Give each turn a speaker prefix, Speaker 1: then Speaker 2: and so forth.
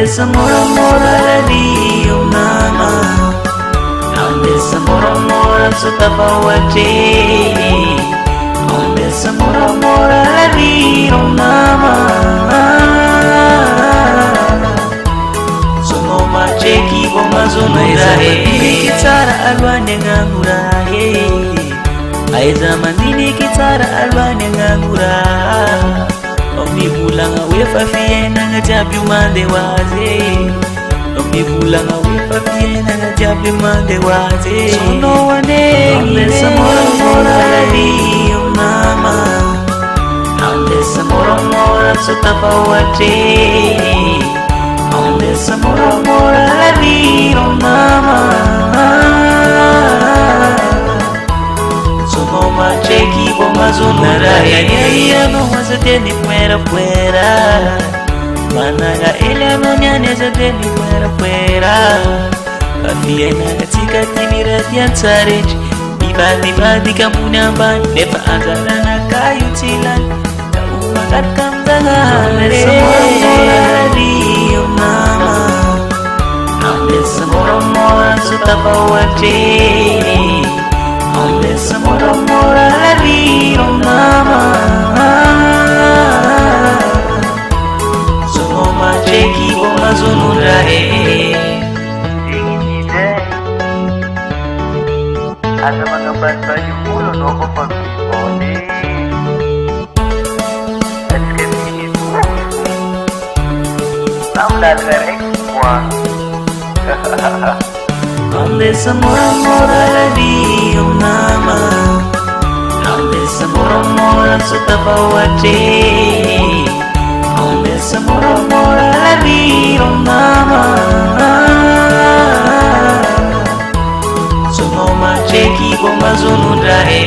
Speaker 1: Ambesa mora mora lari mama, ambesa mora mora sutapawate, ambesa mora mora lari mama. Sono macheki bomba zonurahe, kitara alwane ngangurahe. Ay zamani kitara alwane ngangurahe. Omi bulanga wefa fiena ngajabi mande waze. Omi bulanga wefa fiena ngajabi mande waze. Sono wane ambesa mora mora lari mama, ambesa mora mora sutapawate, ambesa mora mora lari mama. Sono macheki bomba zonurahe, no mazateni fuera fuera, managa ele no nyane zateni fuera fuera. Afiena katika timira diansarej, bibadi kamunya ban, nefa azala na kayutilan, kaumagat kamdangare. Mama, ambesa mora mora sutapawate, ambesa mora mora lari mama. Sono macheki bomba zonurahe.
Speaker 2: Ada mengemban baju mulu nopo pagpipone. Escape itu Lambda derek semua.
Speaker 1: Ambesa mora mora lari mama, ambesa mora mora sutapawate, ambesa mora mora lari mama. Sono macheki bomba zonurahe.